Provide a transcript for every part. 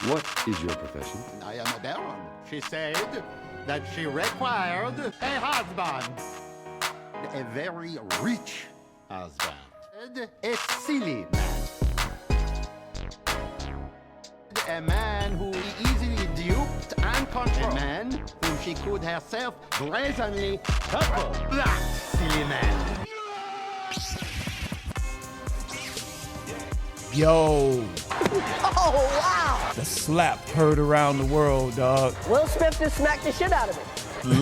What is your profession? I am a baron. She said that she required a husband. A very rich husband. A silly man. A man who easily duped and controlled. A man whom she could herself brazenly couple. That silly man. Yo. Oh, wow. The slap heard around the world, dog. Will Smith just smacked the shit out of me.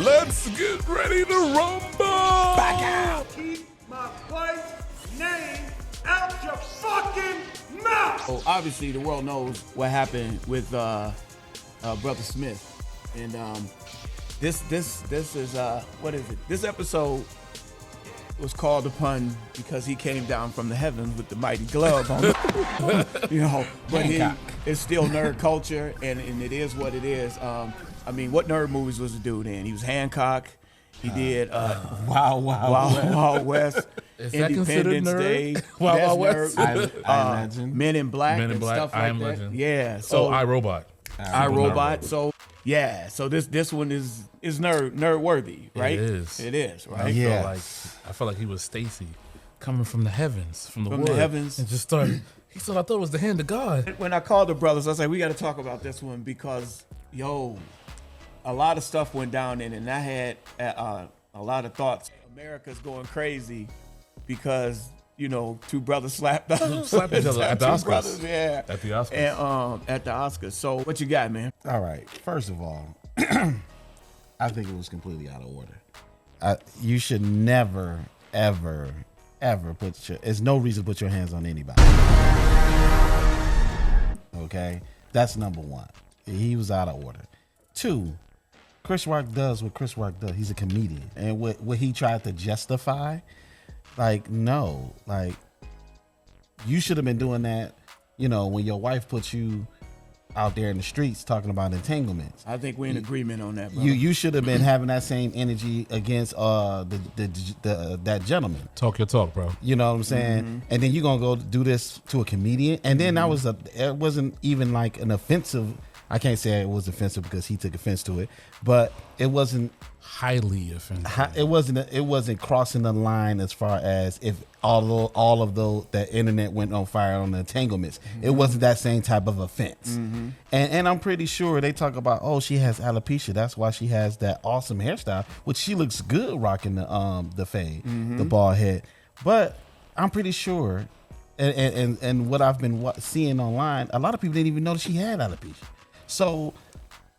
Let's get ready to rumble! Back out. Keep my wife's name out your fucking mouth! So obviously the world knows what happened with Brother Smith. And this is what is it? This episode was called upon because he came down from the heavens with the mighty glove on but it's still nerd culture and it is what it is. I mean, what nerd movies was the dude in? He was Hancock. He did Wild West. Is that considered Independence nerd? Day. Wild West? I imagine. Men in Black Men in and Black, stuff I like that. imagine. Yeah. So iRobot. iRobot. So yeah. So this one is nerd worthy, right? It is, right? I felt like he was Stacy coming from the heavens, from the From wood, the heavens. and just started. He said, "I thought it was the hand of God." When I called the brothers, I said, we got to talk about this one because, a lot of stuff went down in it, and I had a lot of thoughts. America's going crazy because, two brothers slapped each other at the Two Oscars. brothers, yeah. At the Oscars. And, at the Oscars. So what you got, man? All right. First of all, I think it was completely out of order. You should never, ever, ever there's no reason to put your hands on anybody. Okay? That's number one. He was out of order. Two, Chris Rock does what Chris Rock does. He's a comedian. And what he tried to justify, no. You should have been doing that, when your wife puts you out there in the streets talking about entanglements. I think we're in agreement on that, brother. You should have been having that same energy against that gentleman. Talk your talk, bro. You know what I'm saying? Mm-hmm. And then you're gonna go do this to a comedian, and then it wasn't even like an offensive. I can't say it was offensive because he took offense to it, but it wasn't highly offensive. It wasn't crossing the line as far as if all of that internet went on fire on the entanglements. Mm-hmm. It wasn't that same type of offense. Mm-hmm. And I'm pretty sure they talk about, she has alopecia. That's why she has that awesome hairstyle, which she looks good rocking the fade, the bald head. But I'm pretty sure, and what I've been seeing online, a lot of people didn't even know that she had alopecia. So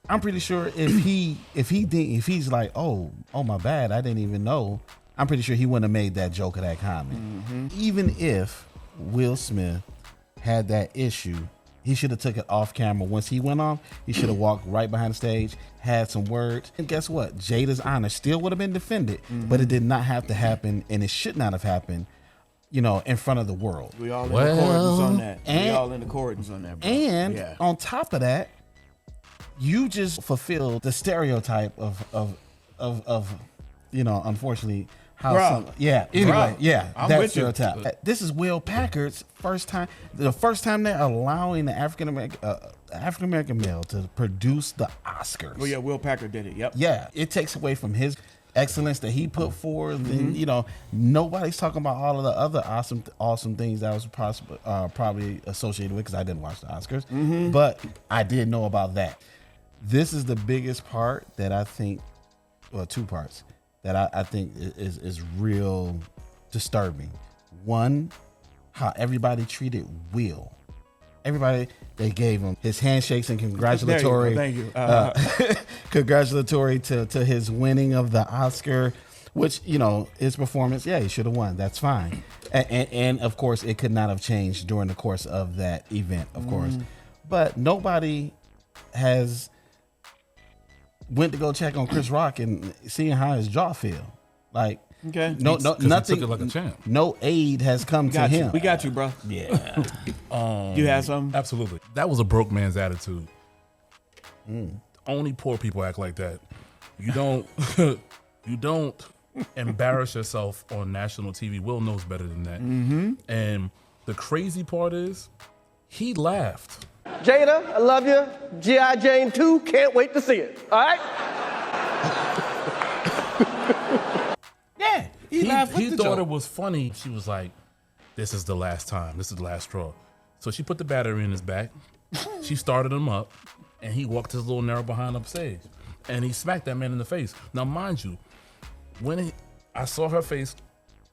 I'm pretty sure if he's like, oh my bad, I didn't even know, I'm pretty sure he wouldn't have made that joke or that comment. Mm-hmm. Even if Will Smith had that issue, he should have took it off camera. Once he went off, he should have walked right behind the stage, had some words, and guess what? Jada's honor still would have been defended, but it did not have to happen, and it should not have happened, in front of the world. We all in accordance on that. We all in accordance on that, bro. And on top of that, you just fulfilled the stereotype of unfortunately how that stereotype. This is Will Packard's first time. The first time they're allowing the African American male to produce the Oscars. Oh yeah, Will Packard did it. Yep. Yeah, it takes away from his excellence that he put forth, and nobody's talking about all of the other awesome things that was probably associated with, because I didn't watch the Oscars, but I did know about that. This is the biggest part that I think, well, two parts that I think is real disturbing. One, how everybody treated Will. Everybody, they gave him his handshakes and congratulatory. Thank you. Congratulatory to his winning of the Oscar, which, his performance, he should have won. That's fine. And of course, it could not have changed during the course of that event, of course. But nobody has went to go check on Chris Rock and seeing how his jaw feel. Like, okay, nothing. Took it like a champ. No aid has come to him. We got you, bro. Yeah. You had something? Absolutely. That was a broke man's attitude. Only poor people act like that. You don't embarrass yourself on national TV. Will knows better than that. And the crazy part is, he laughed. Jada, I love you. G.I. Jane 2, can't wait to see it. All right? Yeah, he laughed with He the thought joke. it was funny. She was like, "This is the last time. This is the last straw." So she put the battery in his back. She started him up, and he walked his little narrow behind upstage, and he smacked that man in the face. Now, mind you, I saw her face,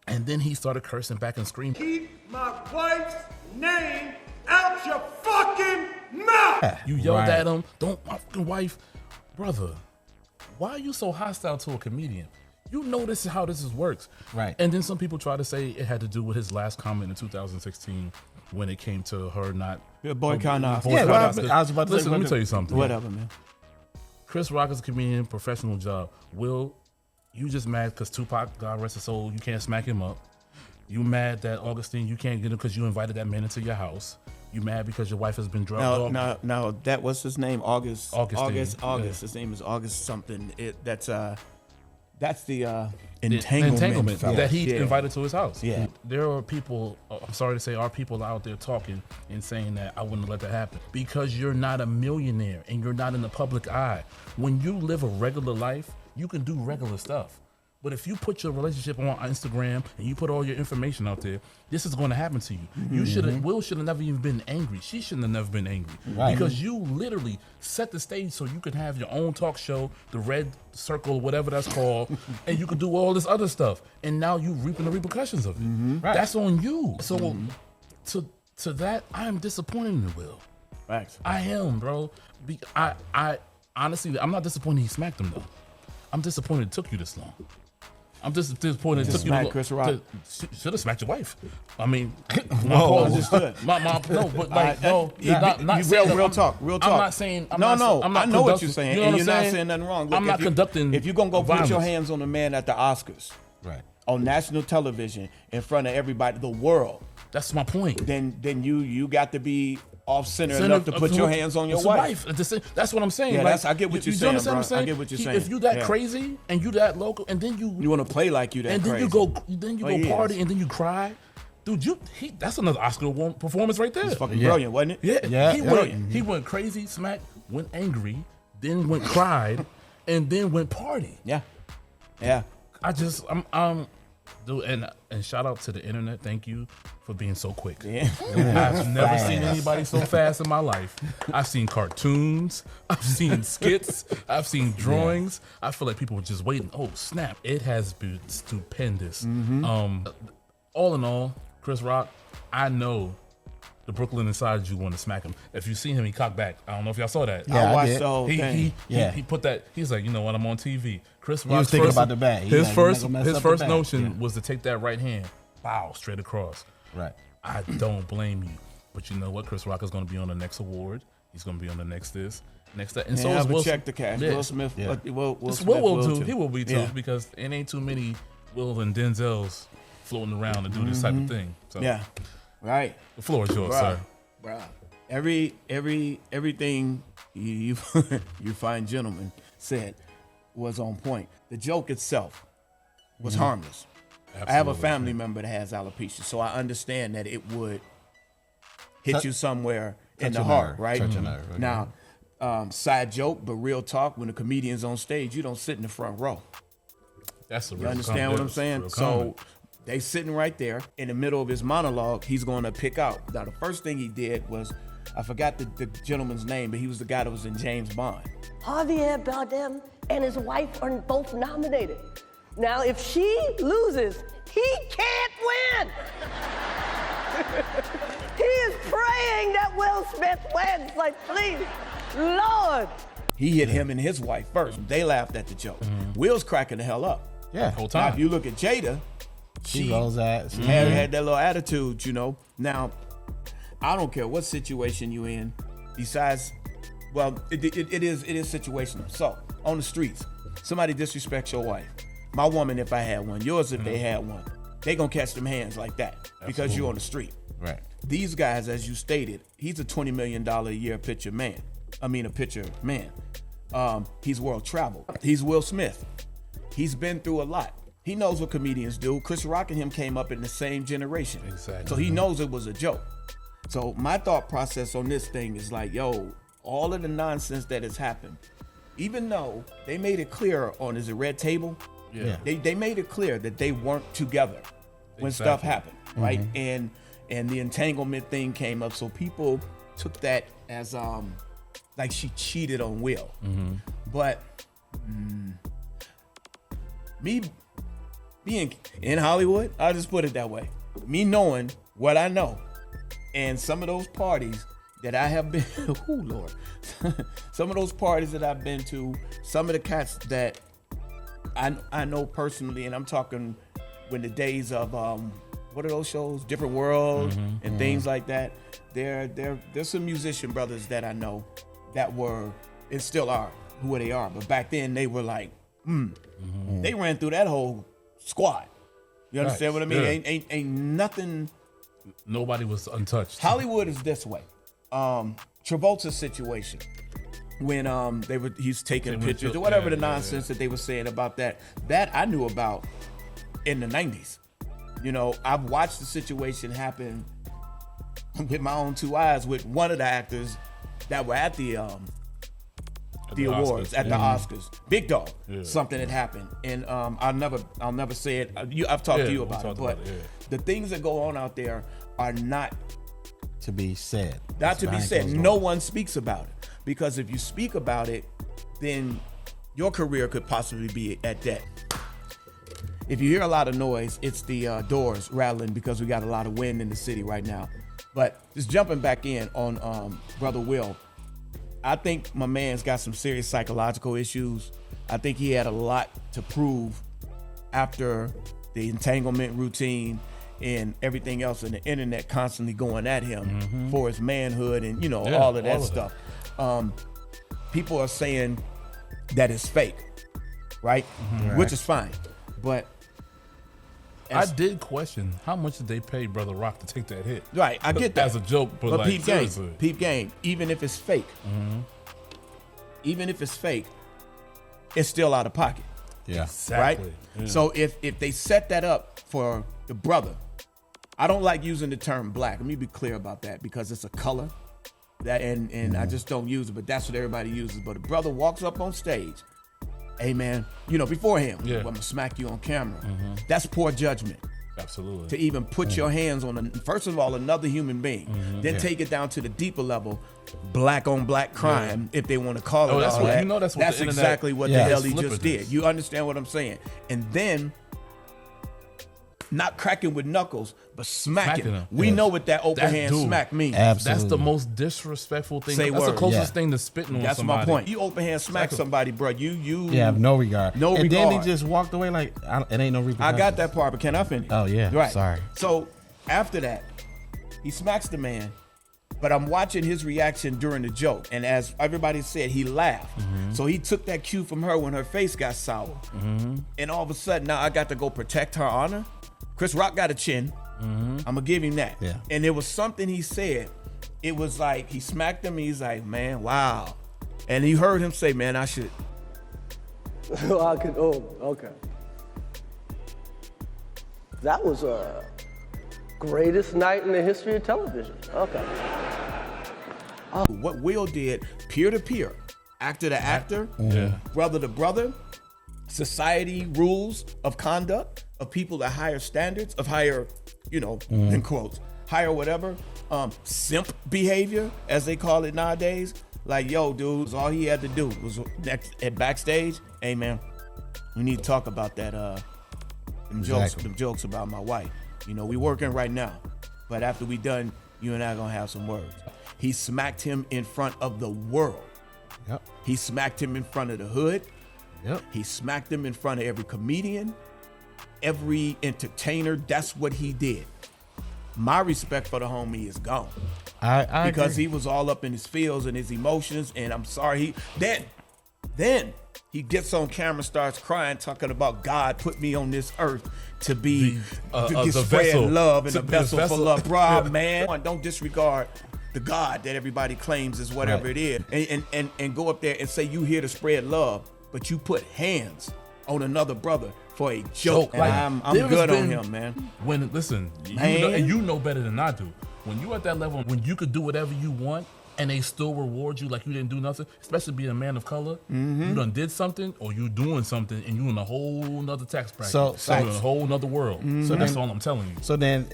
and then he started cursing back and screaming. Keep my wife's name out your fucking mouth! You yelled Right. at him. Don't my fucking wife, brother. Why are you so hostile to a comedian? You know this is how this works. Right. And then some people try to say it had to do with his last comment in 2016 when it came to her not boycotting Oscars. boycotting Yeah, well, Oscars. I was about to say, Listen, let me what tell the- you something. Whatever, man. Chris Rock is a comedian, professional job. Will, you just mad because Tupac, God rest his soul, you can't smack him up. You mad that Augustine, you can't get him because you invited that man into your house. You mad because your wife has been drugged. No. That what's his name? August. Augustine. August. Yeah. His name is August something. That's the Entanglement entanglement fella. that he Yeah. invited to his house. Yeah. There are people, I'm sorry to say, are people out there talking and saying that I wouldn't let that happen because you're not a millionaire and you're not in the public eye. When you live a regular life, you can do regular stuff. But if you put your relationship on Instagram and you put all your information out there, this is going to happen to you. You should have, Will should have never even been angry. She shouldn't have never been angry because you literally set the stage so you could have your own talk show, the Red Circle, whatever that's called, and you could do all this other stuff. And now you reaping the repercussions of it. Right. That's on you. So to that, I am disappointed in Will. Facts. I am, bro. I honestly, I'm not disappointed he smacked him though. I'm disappointed it took you this long. I'm just disappointed it took you smack Chris Rock. Should have smacked your wife. I mean, Whoa, understood. No, but like, no, Yeah, not saying real that talk. Real talk. I'm not saying. I'm no. not, I'm not I know what conducting- you're saying, You know and what you're I'm not saying? saying nothing wrong. Look, I'm not conducting. If you're gonna go put your violence. hands on a man at the Oscars, Right. on national television in front of everybody, the world, That's my point. then you got to be off center enough to put your hands on your It's wife. That's what I'm saying. Yeah, like, I get what you're you saying, understand what I'm bro. I saying? get what you're saying. If you that Yeah. crazy and you that local, and then You want to play like you that and then crazy. you Oh, he go party is. and then you cry, dude. That's another Oscar performance right there. It's fucking brilliant, wasn't it? Yeah, Yeah. he went crazy, smacked, went angry, then went cried, and then went party. Yeah. I'm dude, and shout out to the internet. Thank you for being so quick. Yeah. I've never seen anybody so fast in my life. I've seen cartoons, I've seen skits, I've seen drawings. I feel like people were just waiting. Oh snap! It has been stupendous. All in all, Chris Rock, I know the Brooklyn inside you want to smack him. If you see him, he cocked back. I don't know if y'all saw that. Yeah, I I watched did. the whole thing. He put that. He's like, you know what? I'm on TV. Chris Rock. was thinking about the bat. He His like, first, you're not gonna mess his up the first bat. notion Yeah. was to take that right hand, bow straight across. Right. I don't blame you, but you know what? Chris Rock is going to be on the next award. He's going to be on the next this, next that, and so is Will. check the cash. Yeah. Will Smith. Yeah. Will Yes, Smith Will too. He will be too Yeah. because it ain't too many Will and Denzels floating around to do this type of thing. So Yeah. Right. the floor is yours, Bruh. sir. Bruh. Everything you you fine gentlemen said was on point. The joke itself was harmless. I have a Absolutely. family member that has alopecia, so I understand that it would hit you somewhere in the your heart, nerve. right? Touch your nerve, okay. Now, side joke, but real talk, when a comedian's on stage, you don't sit in the front row. That's a You real understand what I'm comment. saying? Real So comment. they sitting right there in the middle of his monologue. He's going to pick out. Now, the first thing he did was, I forgot the gentleman's name, but he was the guy that was in James Bond. Javier Bardem and his wife are both nominated. Now, if she loses, he can't win. He is praying that Will Smith wins. Like, please, Lord. He hit him and his wife first. They laughed at the joke. Will's cracking the hell up. Yeah. Whole Now, time. if you look at Jada, She rolls that. had that little attitude, you know. Now, I don't care what situation you in. Besides, well, it is situational. So on the streets, somebody disrespects your wife. My woman, if I had one, yours if they had one, they gonna catch them hands like that because you're on the street. Right. These guys, as you stated, he's a $20 million a year picture man. He's world traveled. He's Will Smith. He's been through a lot. He knows what comedians do. Chris Rock and him came up in the same generation. Exactly. So he knows it was a joke. So my thought process on this thing is like, yo, all of the nonsense that has happened, even though they made it clear on, is it Red Table? Yeah. They made it clear that they weren't together when stuff happened, right? And the entanglement thing came up, so people took that as like she cheated on Will. But me being in Hollywood, I'll just put it that way. Me knowing what I know, and some of those parties that I have been, oh Lord, some of those parties that I've been to, some of the cats that I know personally, and I'm talking when the days of what are those shows, Different World and things like that. There's some musician brothers that I know that were, and still are, who they are. But back then they were like, they ran through that whole squad. You understand what I mean? Yeah. Ain't nothing. Nobody was untouched. Hollywood is this way. Travolta's situation, when he's taking pictures or whatever the nonsense that they were saying about that I knew about in the 90s. You know, I've watched the situation happen with my own two eyes with one of the actors that were at the awards, at the Oscars. Big Dog. Something had happened, and I'll never say it. I've talked to you about it, but the things that go on out there are not to be said. Not to be said. No one speaks about it, because if you speak about it, then your career could possibly be at debt. If you hear a lot of noise, it's the doors rattling because we got a lot of wind in the city right now. But just jumping back in on Brother Will, I think my man's got some serious psychological issues. I think he had a lot to prove after the entanglement routine and everything else, and the internet constantly going at him for his manhood and, you know, all of that stuff. People are saying that it's fake, right? Which is fine. But I did question how much did they pay Brother Rock to take that hit. Right, I get that. As a joke, but like, peep seriously. game, even if it's fake, it's still out of pocket. Yeah. Exactly. Right? Yeah. So if they set that up for the brother, I don't like using the term black. Let me be clear about that, because it's a color that, and I just don't use it, but that's what everybody uses. But a brother walks up on stage, hey man, you know, beforehand, I'm gonna smack you on camera. That's poor judgment. Absolutely. To even put your hands on, first of all, another human being, then take it down to the deeper level, black on black crime, if they want to call it that's all what, that. you know, that's what the internet exactly what the hell he flipping just did. this. You understand what I'm saying? And then not cracking with knuckles, but smacking. him. We know what that open hand dude, smack means. Absolutely. That's the most disrespectful thing. Say That's word. the closest Yeah. thing to spitting on That's somebody. my point. You open hand smack somebody, bro. You have no regard. No and regard. then he just walked away like, it ain't no I repercussions. got that part, but can I finish? Oh, yeah. Right. Sorry. So after that, he smacks the man, but I'm watching his reaction during the joke. And as everybody said, he laughed. So he took that cue from her when her face got sour. And all of a sudden, now I got to go protect her honor. Chris Rock got a chin. I'm going to give him that. Yeah. And there was something he said. It was like, he smacked him, and he's like, man, wow. And you heard him say, man, I should. Okay. That was a greatest night in the history of television. Okay. What Will did, peer to peer, actor to actor, brother to brother, society rules of conduct of people that higher standards, of higher, you know, in quotes, higher whatever, simp behavior, as they call it nowadays. Like, yo, dude, all he had to do was at backstage, hey man, we need to talk about that, them jokes about my wife. You know, we working right now, but after we done, you and I gonna have some words. He smacked him in front of the world. Yep. He smacked him in front of the hood. Yep. He smacked him in front of every comedian, every entertainer. That's what he did. My respect for the homie is gone. I Because agree. he was all up in his feels and his emotions, and I'm sorry. Then he gets on camera, starts crying, talking about God put me on this earth to be to the spread vessel. love and To a be a vessel for vessel. love. Bro, man, don't disregard the God that everybody claims is whatever Right. it is, and go up there and say you here to spread love, but you put hands on another brother for a joke. And Like, I'm there has good on been- him, man. When listen, Man. you know better than I do. When you at that level, when you could do whatever you want and they still reward you like you didn't do nothing, especially being a man of color, you done did something or you doing something and you in a whole nother tax bracket. So you're in a whole nother world. So that's all I'm telling you. So then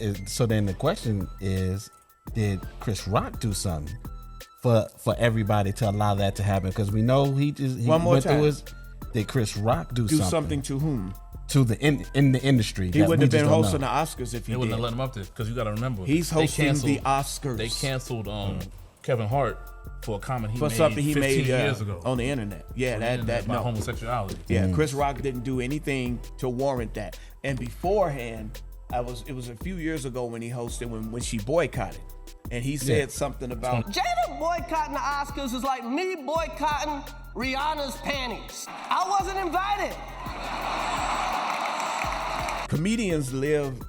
the question is, did Chris Rock do something for everybody to allow that to happen? Because we know he went through his. Did Chris Rock do something to whom? To the in the industry. He wouldn't have been hosting the Oscars if he They wouldn't did. have let him up there because you got to remember He's hosting the Oscars. They canceled Kevin Hart for a comment he for made something he 15 made years ago on the internet. Yeah, that about homosexuality. Yeah, Chris Rock didn't do anything to warrant that. And beforehand, it was a few years ago when he hosted when she boycotted, and he said something about Jada boycotting the Oscars is like me boycotting Rihanna's panties. I wasn't invited. comedians live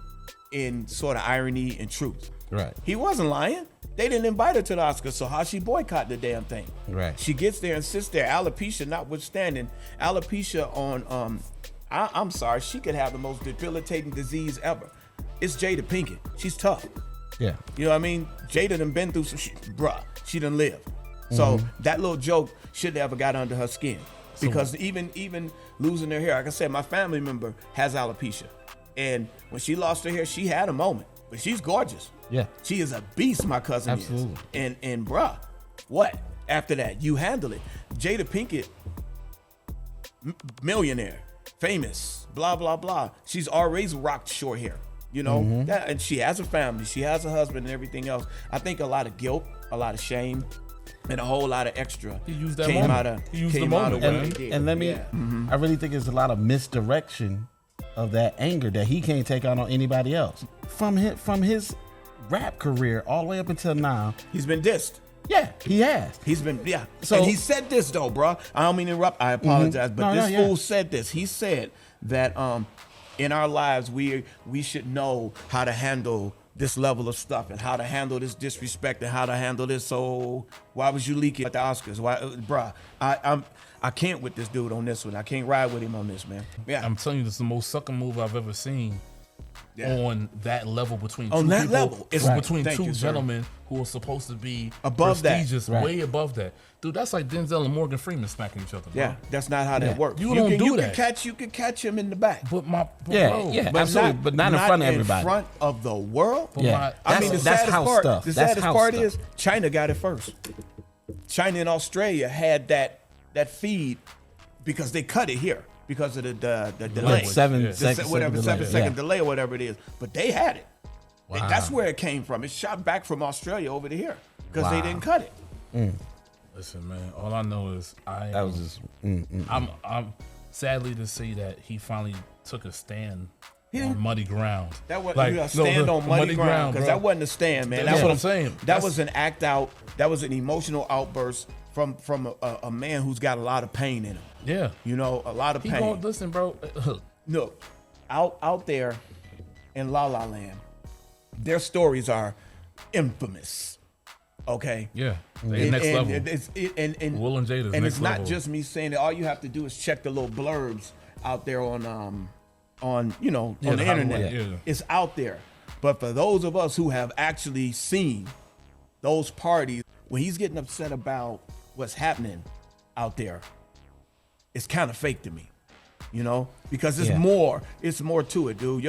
in sort of irony and truth. Right. He wasn't lying. They didn't invite her to the Oscars, so how she boycott the damn thing? Right. She gets there and sits there, alopecia notwithstanding. Alopecia on, I'm sorry, she could have the most debilitating disease ever. It's Jada Pinkett. She's tough. Yeah. You know what I mean? Jada done been through some shit. Bruh, she done lived. So that little joke shouldn't ever got under her skin. Because even losing her hair, like I said, my family member has alopecia. And when she lost her hair, she had a moment. But she's gorgeous. Yeah. She is a beast, my cousin Absolutely. is. And bruh, what? After that, you handle it. Jada Pinkett, millionaire, famous, blah, blah, blah. She's always rocked short hair. You know, that, and she has a family, she has a husband and everything else. I think a lot of guilt, a lot of shame, and a whole lot of extra He used that came moment. out of He used the came out of moment, what man. he did. And let me, Yeah. I really think there's a lot of misdirection of that anger that he can't take out on anybody else. From his rap career all the way up until now, He's been dissed. yeah, he has. He's been, So- and he said this though, bro. I don't mean to interrupt. I apologize, but No, this yeah. fool said this. He said that in our lives we should know how to handle this level of stuff and how to handle this disrespect and how to handle this. So why was you leaking at the Oscars? Why, bruh? I can't with this dude on this one. I can't ride with him on this, man. Yeah, I'm telling you, this is the most sucker move I've ever seen. On that level between On two that people, level. it's Right. between Thank two you, sir. gentlemen who are supposed to be Above that. prestigious, Right. way above that. Dude, that's like Denzel and Morgan Freeman smacking each other. Bro. yeah. That's not how that works. You don't can, do you that. You can catch him in the back. But Yeah, bro, yeah. Absolutely, but not in front of everybody. In front of the world. Yeah. I mean, the That's saddest house part. stuff. The That's saddest house part stuff. is China got it first. China and Australia had that feed because they cut it here because of the delay. Like 7 Yeah. The seconds. whatever, delay. 7-second delay or whatever it is. But they had it. Wow. That's where it came from. It shot back from Australia over to here because they Wow. didn't cut it. Listen, man. All I know is That was just. I'm sadly to see that he finally took a stand didn't- on muddy ground. That was Like, a stand no, on muddy ground because bro. that wasn't a stand, man. That's That what was- I'm saying. That was an act out. That was an emotional outburst from a man who's got a lot of pain in him. Yeah. You know, a lot of He pain. going, listen, bro. Look, out there in La La Land, their stories are infamous. Okay. Yeah. They next level. And Will and Jada's and next it's not level. just me saying it. All you have to do is check the little blurbs out there on you know, Yeah, on the the internet. Hollywood, yeah. It's out there. But for those of us who have actually seen those parties, when he's getting upset about what's happening out there, it's kind of fake to me. You know, because it's Yeah. more to it, dude.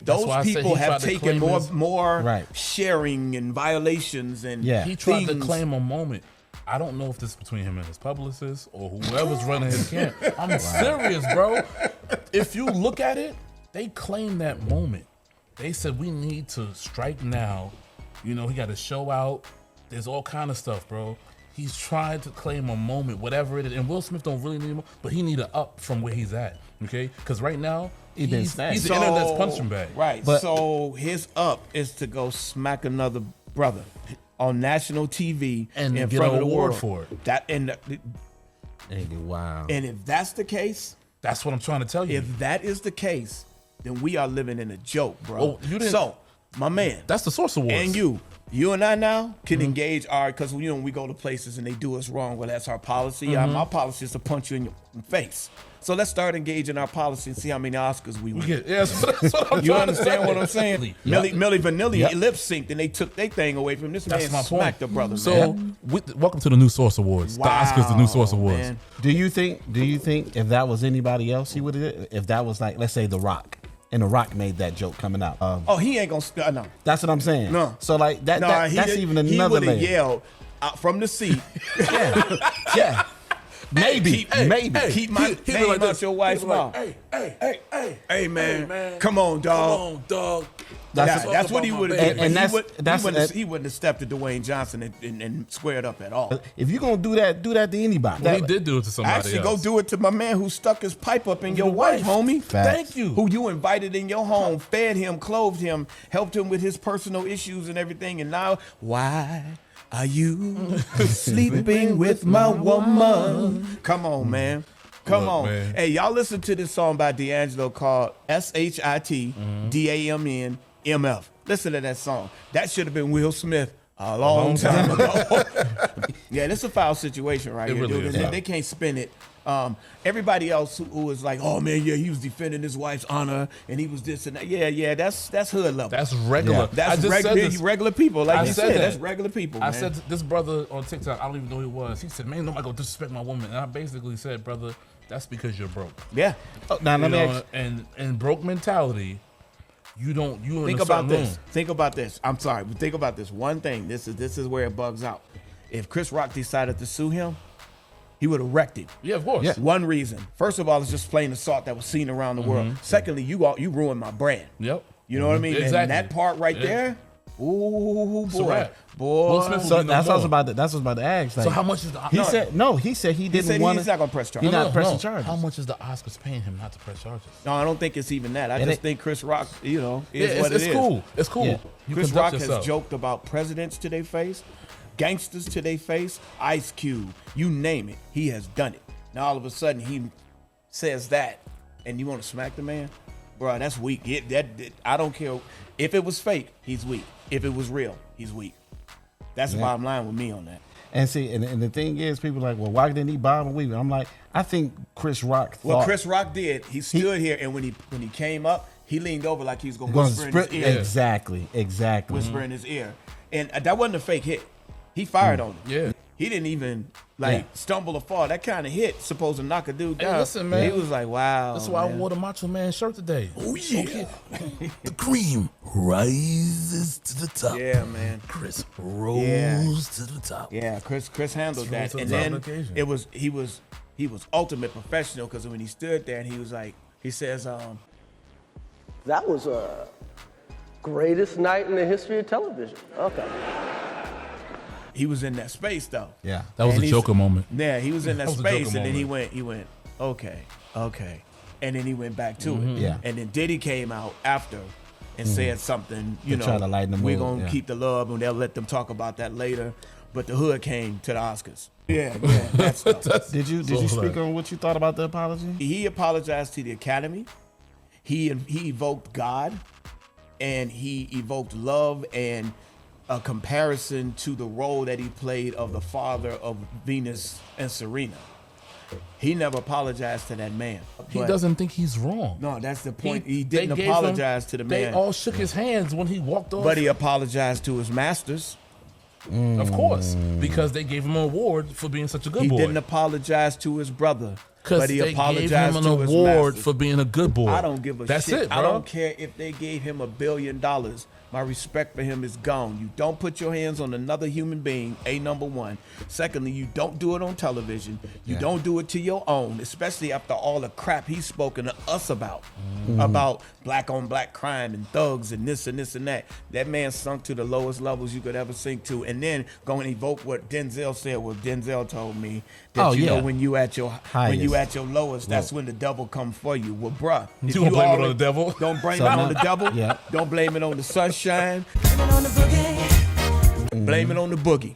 Those why I say people he have tried to taken claim his- more Right. sharing and violations and Yeah. He tried to things. claim a moment. I don't know if this is between him and his publicist or whoever's running his camp. I'm serious, bro. If you look at it, they claimed that moment. They said we need to strike now. You know, he got a show out. There's all kind of stuff, bro. He's trying to claim a moment, whatever it is. And Will Smith don't really need him, but he need to up from where he's at, okay? Because right now, He been he's snagged. the internet's punching bag. Right. But- so his up is to go smack another brother on national TV And in get front an of the award world. for it. That Wow. and if that's the case, That's what I'm trying to tell you. if that is the case, then we are living in a joke, bro. Oh, you didn't- So, my man, That's the Source Awards. and you, You and I now can engage because when we go to places and they do us wrong, well, that's our policy. My policy is to punch you in your face. So let's start engaging our policy and see how many Oscars we win. That's what I'm You trying understand to what say. I'm saying? Yep. Millie Vanilli Yep. lip synced and they took their thing away from this That's man. my Smacked the point. brother, So, man. welcome to the New Source Awards. The Oscars, the New Source Wow, Awards. man. Do you think if that was anybody else, he would have? If that was like, let's say, The Rock, and The Rock made that joke coming out. He ain't gonna. No. That's what I'm saying. No. So like that's even He another would have layer. yelled out from the seat. Yeah. Maybe. Keep my he name like out this. your wife's He like, mouth. Hey, man. Come on, dog. Come on, dog. That's what he would have did. And He wouldn't have stepped to Dwayne Johnson and squared up at all. If you're gonna do that to anybody. Well, he did do it to somebody Actually, else. go do it to my man who stuck his pipe up in your wife, homie. Facts. Thank you. Who you invited in your home, fed him, clothed him, helped him with his personal issues and everything. And now, why are you sleeping with my woman? Come on, man. Come Look, on. man. Hey, y'all listen to this song by D'Angelo called SHITDAMNMF. Listen to that song. That should have been Will Smith a long time ago. Yeah, this is a foul situation right here, really dude. is And foul. they can't spin it. Everybody else who was like, oh man, yeah, he was defending his wife's honor and he was this and that. Yeah, that's hood level. That's regular. Yeah. That's I just said this. regular people. Like I you said said, that. that's regular people, I man. said this brother on TikTok, I don't even know who he was. He said, man, nobody go disrespect my woman. And I basically said, brother, that's because you're broke. Yeah. Oh, now let me ask. And broke mentality, you Think about this. Think about this. I'm sorry, but think about this one thing. This is where it bugs out. If Chris Rock decided to sue him, he would have wrecked it. Yeah, of course. Yeah. One reason. First of all, it's just plain assault that was seen around the world. Secondly, you ruined my brand. Yep. You know what I mean? Exactly. And that part right there, ooh, It's a boy. wrap. Will Smith Boy. will So be no that's what I was more. about to. That's what I was about to ask. Like, So how much is the He said he He didn't said want he's not going to press charges. He's not pressing charges. How much is the Oscars paying him not to press charges? No, I don't think it's even that. I And just it- think Chris Rock, is Yeah, what it's it is. cool. It's cool. Yeah. You Chris conduct Rock yourself. has joked about presidents to their face, gangsters to their face, Ice Cube, you name it. He has done it. Now all of a sudden he says that, and you want to smack the man, bro? That's weak. I don't care if it was fake. He's weak. If it was real, he's weak. That's the bottom line with me on that. And see, and the thing is, people are like, well, why didn't he bob and weave? I'm like, I think Chris Rock thought. What Chris Rock did, he stood here, and when he came up, he leaned over like he was going to gonna whisper in his sprint- ear. Exactly. Whisper in his ear. And that wasn't a fake hit. He fired on him. Yeah. He didn't even Yeah. stumble or fall. That kind of hit supposed to knock a dude Hey, down. listen, man. He was like, wow. That's why I man. wore the Macho Man shirt today. Oh yeah. The cream rises to the top. Yeah, man. Chris rose to the top. Yeah, Chris handled Rose that. to the And top then of the occasion. he was ultimate professional because when he stood there and he was like, he says, That was a greatest night in the history of television. Okay. he was in that space though. Yeah. That was And a he's- Joker moment. Yeah, he was in that That was a space, Joker and then he moment. went, okay, and then he went back to it. Yeah. And then Diddy came out after and said something, To try to lighten the we're mood, gonna yeah. keep the love, and they'll let them talk about that later. But the hood came to the Oscars. Yeah, that stuff. Did you So speak hilarious. on what you thought about the apology? He apologized to the Academy. He evoked God, and he evoked love and a comparison to the role that he played of the father of Venus and Serena. He never apologized to that man. He But- doesn't think he's wrong. No, that's the point. He they didn't gave him- apologize to the They man, all shook his hands when he walked off. but he apologized to his masters. Of course, because they gave him an award for being such a good He boy. didn't apologize to his brother, Because but he they gave apologized him to an his award masters. for being a good boy. I don't give a That's shit. it, bro. I don't care if they gave him $1 billion. My respect for him is gone. You don't put your hands on another human being, number one. Secondly, you don't do it on television. You don't do it to your own, especially after all the crap he's spoken to us about black on black crime and thugs and this and this and that. That man sunk to the lowest levels you could ever sink to. And then go and evoke what Denzel said. Well, Denzel told me that when you at your lowest, that's when the devil come for you. Well, bruh, if You gonna blame it on already- the devil? Don't blame it on the devil. Yeah. Don't blame it on the sunshine. Blame it on the boogie.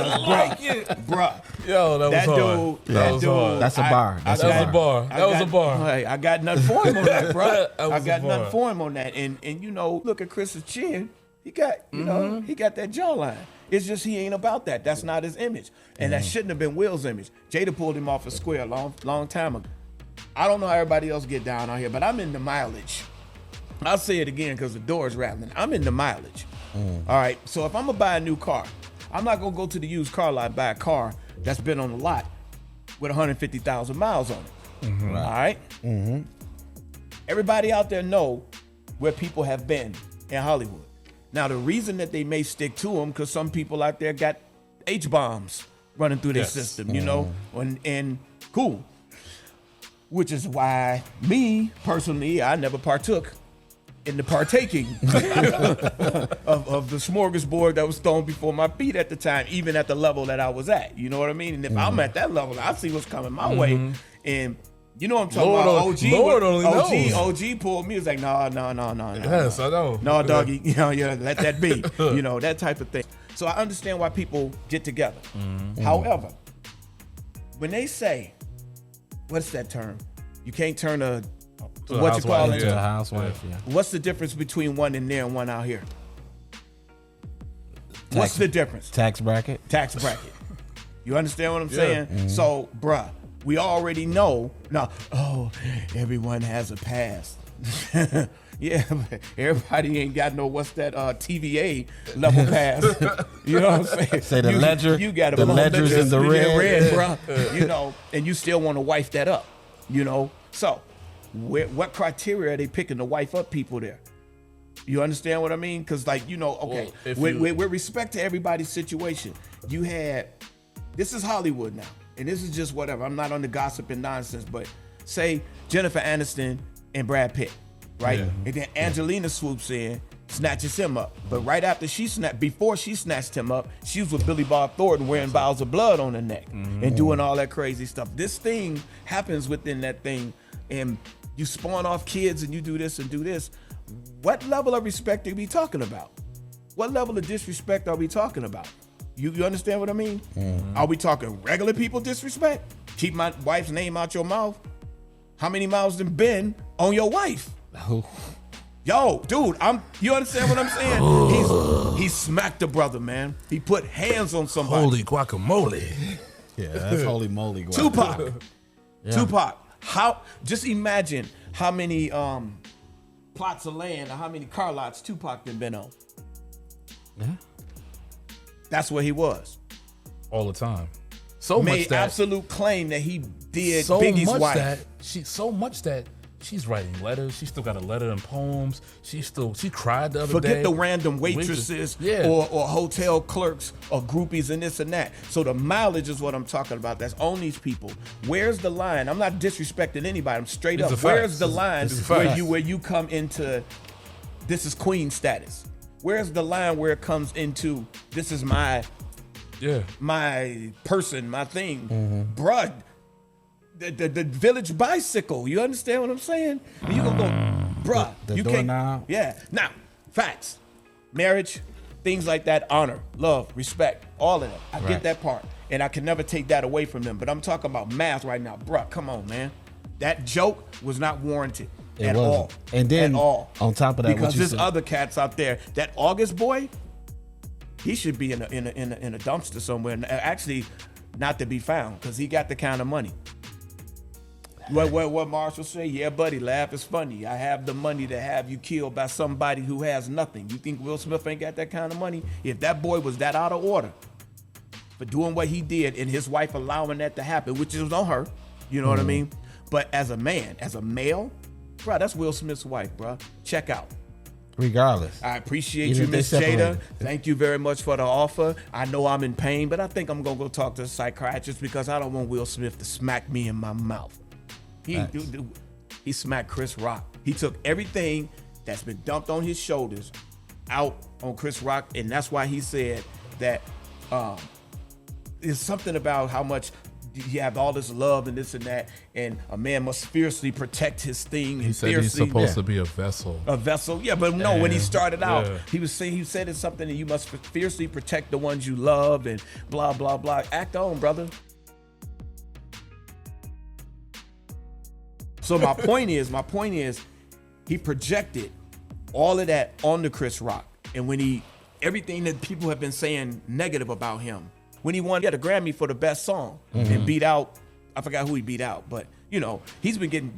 Bruh. Yo, that was That hard. dude, That was hard. That's a bar. That's That was a bar. That was a bar. Hey, I got nothing for him on that, bro. That was I a got bar. nothing for him on that. And look at Chris's chin. He got, you know, he got that jawline. It's just he ain't about that. That's not his image. And that shouldn't have been Will's image. Jada pulled him off a square long time ago. I don't know how everybody else get down out here, but I'm in the mileage. I'll say it again because the door's rattling. I'm in the mileage. All right, so if I'm gonna buy a new car, I'm not gonna go to the used car lot and buy a car that's been on the lot with 150,000 miles on it. All right? Everybody out there know where people have been in Hollywood. Now, the reason that they may stick to them, because some people out there got H-bombs running through their system, you know, and cool. Which is why me, personally, I never partook in the partaking of the smorgasbord that was thrown before my feet at the time, even at the level that I was at. You know what I mean? And if I'm at that level, I see what's coming my way. And you know what I'm talking about? Lord only knows. OG pulled me. It was like, no. Yes, I know. No, doggy, you know, let that be. You know, that type of thing. So I understand why people get together. However, when they say, what's that term? You can't turn a what you call it? To a housewife, yeah. What's the difference between one in there and one out here? What's the difference? Tax bracket. Tax bracket. You understand what I'm saying? So, bruh, we already know. Now, everyone has a past. Yeah, but everybody ain't got no TVA level pass. You know what I'm saying? Say the ledger. You got the ledger's in the red, bruh. You know, and you still want to wife that up. You know, so what criteria are they picking to wife up people there? You understand what I mean? Because, like, you know, okay, with respect to everybody's situation, you had, this is Hollywood now, and this is just whatever. I'm not on the gossip and nonsense, but say Jennifer Aniston and Brad Pitt, right? Yeah. And then Angelina swoops in, snatches him up. But right after before she snatched him up, she was with Billy Bob Thornton wearing vials of blood on her neck and doing all that crazy stuff. This thing happens within that thing, and you spawn off kids and you do this and do this. What level of respect are we talking about? What level of disrespect are we talking about? You understand what I mean? Are we talking regular people disrespect? Keep my wife's name out your mouth. How many mouths done been on your wife? Yo, dude, you understand what I'm saying? He smacked the brother, man. He put hands on somebody. Holy guacamole. Yeah, that's holy moly. Tupac. Tupac. Just imagine how many plots of land or how many car lots Tupac been on. Yeah. That's where he was. All the time. Made absolute claim that he did so Biggie's much wife. that she's writing letters. She still got a letter and poems. She cried the other day. Forget the random waitresses or hotel clerks or groupies and this and that. So the mileage is what I'm talking about. That's on these people. Where's the line? I'm not disrespecting anybody. I'm straight up. Where's the line where you come into this is queen status? Where's the line where it comes into this is my person, my thing? Bruh, the village bicycle. You understand what I'm saying? You gonna go, bruh. You can't. Now. Yeah. Now, facts, marriage, things like that, honor, love, respect, all of that. I get that part, and I can never take that away from them. But I'm talking about math right now, bruh. Come on, man. That joke was not warranted at all. And then at all. On top of that, because there's other cats out there. That August boy, he should be in a dumpster somewhere. Actually, not to be found, because he got the kind of money. What Marshall say? Yeah, buddy, laugh is funny. I have the money to have you killed by somebody who has nothing. You think Will Smith ain't got that kind of money? If that boy was that out of order for doing what he did and his wife allowing that to happen, which is on her, you know what I mean? But as a man, as a male, bro, that's Will Smith's wife, bro. Check out. Regardless. I appreciate you, Miss Jada. Thank you very much for the offer. I know I'm in pain, but I think I'm going to go talk to a psychiatrist because I don't want Will Smith to smack me in my mouth. He smacked Chris Rock. He took everything that's been dumped on his shoulders out on Chris Rock, and that's why he said that there's something about how much you have all this love and this and that, and a man must fiercely protect his thing. He said he's supposed to be a vessel. A vessel, yeah, but no, when he started out, he said it's something that you must fiercely protect the ones you love and blah, blah, blah. Act on, brother. So my point is, he projected all of that onto Chris Rock. And when everything that people have been saying negative about him, when he won, he had a Grammy for the best song and beat out, I forgot who he beat out, but he's been getting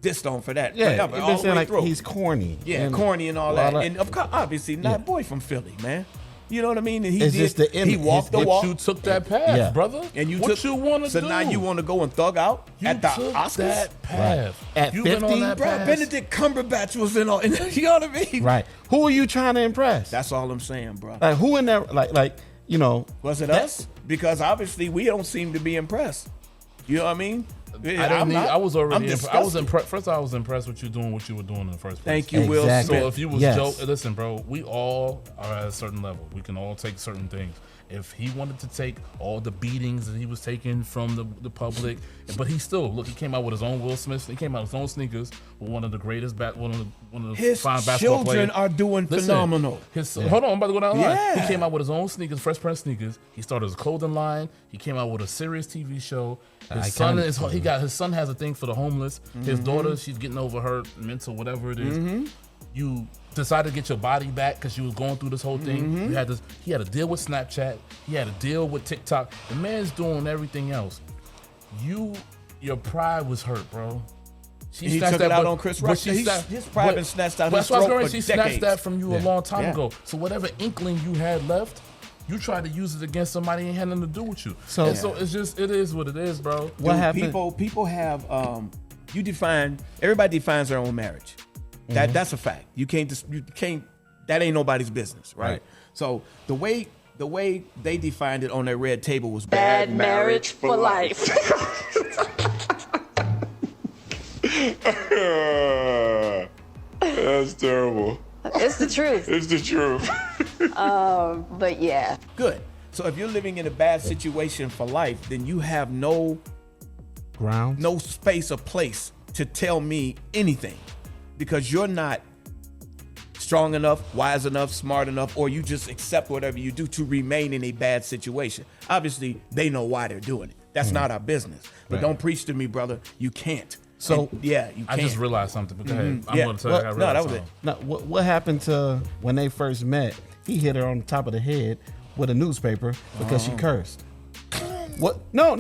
dissed on for that. Yeah, forever, all the way like through. he's corny. Yeah, corny and all that. And of course, obviously, not boy from Philly, man. You know what I mean? And he walked the walk. You took that path, brother. And you want to do? So now you want to go and thug out at the Oscars? That path. At you 50, been on that Bro, path. Benedict Cumberbatch was in all. You know what I mean? Right. Who are you trying to impress? That's all I'm saying, bro. Like who in there? Was it us? Because obviously we don't seem to be impressed. You know what I mean? I was already impressed. I was disgusted. impressed. First, I was impressed with you doing what you were doing in the first place. Thank you, Will Exactly. Smith. So if you was joke, listen, bro, we all are at a certain level. We can all take certain things. If he wanted to take all the beatings that he was taking from the public, but he came out with his own Will Smith. He came out with his own sneakers with one of the greatest, one of the His fine basketball children players. are doing phenomenal. Hold on, I'm about to go down the line. Yeah. He came out with his own sneakers, Fresh Prince sneakers. He started his clothing line. He came out with a serious TV show. His son has a thing for the homeless. His daughter, she's getting over her mental whatever it is. You decided to get your body back because you was going through this whole thing. He had to deal with Snapchat. He had to deal with TikTok. The man's doing everything else. Your pride was hurt, bro. He took it out on Chris Rock. His pride been snatched out his throat for decades. She snatched that from you a long time ago. So whatever inkling you had left, you tried to use it against somebody who ain't had nothing to do with you. So it's just, it is what it is, bro. What happened? People have everybody defines their own marriage. That's a fact. You can't that ain't nobody's business, right? So the way they defined it on their red table was Bad marriage for life. That's terrible. It's the truth. It's the truth. But yeah. good. So if you're living in a bad situation for life, then you have no ground, no space or place to tell me anything, because you're not strong enough, wise enough, smart enough, or you just accept whatever you do to remain in a bad situation. Obviously, they know why they're doing it. That's not our business. But don't preach to me, brother. You can't. So you can't. I just realized something. But go ahead. I'm going to tell you. I realized that was it. Now, what happened to when they first met? He hit her on the top of the head with a newspaper because she cursed. What? No,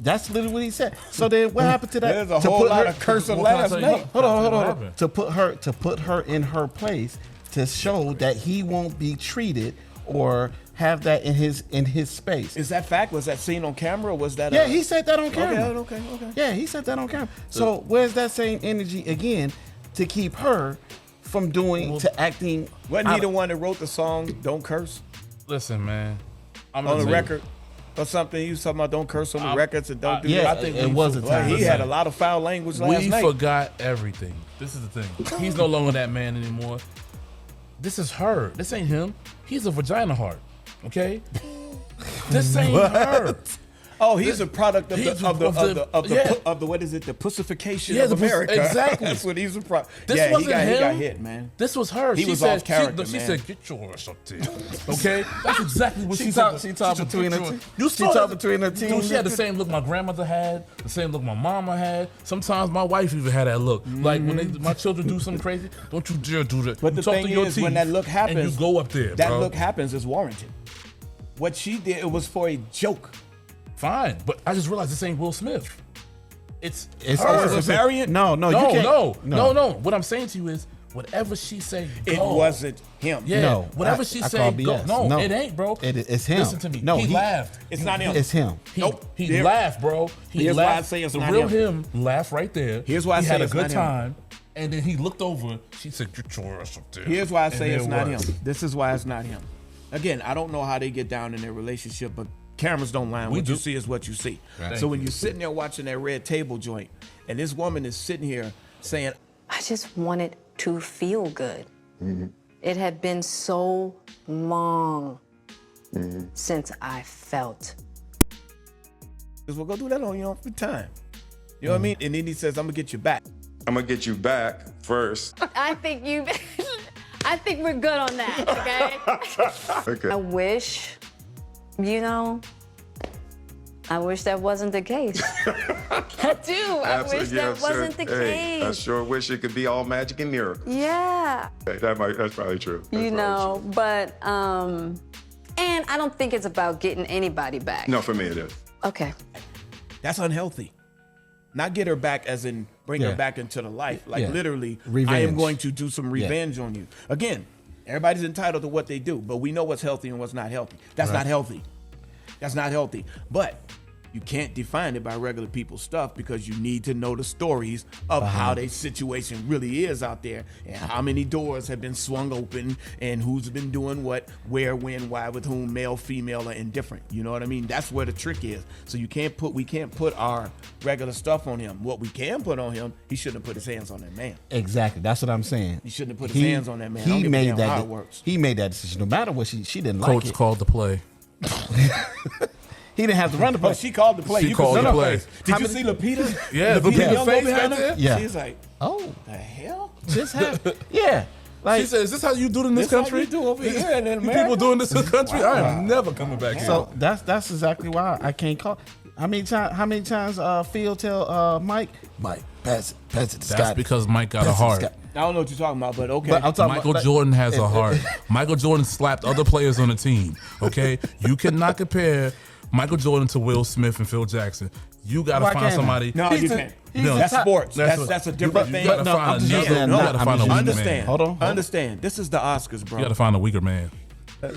that's literally what he said. So then, what happened to that? There's a whole lot of cursing last night. Hold on. To put her in her place, to show that he won't be treated or have that in his space. Is that fact? Was that seen on camera, or was that? Yeah, he said that on camera. Okay. Yeah, he said that on camera. So where's that same energy again to keep her from acting? Wasn't he the one that wrote the song "Don't Curse"? Listen, man. I'm on the record or something. He was talking about don't curse on the records and don't do that. I think it was a time. He had a lot of foul language last night. We forgot everything. This is the thing. He's no longer that man anymore. This is her. This ain't him. He's a vagina heart. Okay? This ain't her. Oh, he's a product of the what is it? The pussification of America. Exactly. That's what he's a product. This wasn't him. He got hit, man. This was her. He was off character, She man. said, "Get your ass up there." Okay, that's exactly what she said. She talked between her teeth. You She talked between her teeth. Dude, she had the same look my grandmother had, the same look my mama had. Sometimes my wife even had that look. Like when my children do something crazy, don't you dare do that. But You the talk thing to your is, teeth when that look happens, and you go up there, that bro. look happens is warranted. What she did, it was for a joke. Fine, but I just realized this ain't Will Smith. It's a variant. No, you can't. No. What I'm saying to you is, whatever she say, go. It wasn't him. Yeah, No, whatever she say, go. No, it ain't, bro. It's him. Listen to me. No, he laughed. It's not him. It's him. He laughed, bro. He Here's laughed. why I say it's the not real him. laughed right there. Here's why I he say had it's a good not him. time, and then he looked over. She said, "Get your ass up there." Here's why I say And it's there not was. him. This is why it's not him. Again, I don't know how they get down in their relationship, but cameras don't lie. What you see is what you see. Right. So when you're sitting there watching that red table joint, and this woman is sitting here saying, I just wanted to feel good. It had been so long since I felt. "Well, go do that on your own time." You know what I mean? And then he says, "I'm gonna get you back." I'm gonna get you back first. I think we're good on that, okay? Okay. I wish, I wish that wasn't the case. I do. I wish that wasn't the case. I sure wish it could be all magic and miracles. Yeah. That's probably true. You know, but, and I don't think it's about getting anybody back. No, for me it is. Okay. That's unhealthy. Not get her back as in bring her back into the life. Like literally, Revenge. I am going to do some revenge on you. Again, everybody's entitled to what they do, but we know what's healthy and what's not healthy. That's not healthy. That's not healthy. But you can't define it by regular people's stuff because you need to know the stories of how their situation really is out there and how many doors have been swung open and who's been doing what, where, when, why, with whom, male, female, or indifferent. You know what I mean? That's where the trick is. So we can't put our regular stuff on him. What we can put on him, he shouldn't have put his hands on that man. Exactly. That's what I'm saying. He shouldn't have put his hands on that man. He made that. How it works. He made that decision. No matter what, she didn't like Coach it. called the play. He didn't have to run the play. But she called the play. She called the play. Did you see Lupita? Yeah, Lupita Lupita's face behind right her? there? Yeah. She's like, Oh, the hell? this happened. Yeah. Like, She said, "Is this how you do it in this This how country? you do over here in America?" People doing this in the country? I am never coming back here." so that's exactly why I can't call. How many times Phil tell Mike, pass it to That's Scott. because Mike got a Pass it to heart. Scott. I don't know what you're talking about, but okay. But I'm talking Michael about, Jordan has a heart. Michael Jordan slapped other players on the team. Okay, you cannot compare Michael Jordan to Will Smith and Phil Jackson. You got to Why find can't I? somebody. no, He's you a- can't. he's No. a That's top- sports. That's That's a what- different You thing. got to No, I'm find just another. saying, You no, got to I'm find a just- weaker Understand. man. Hold on. Understand. This is the Oscars, bro. You got to find a weaker man.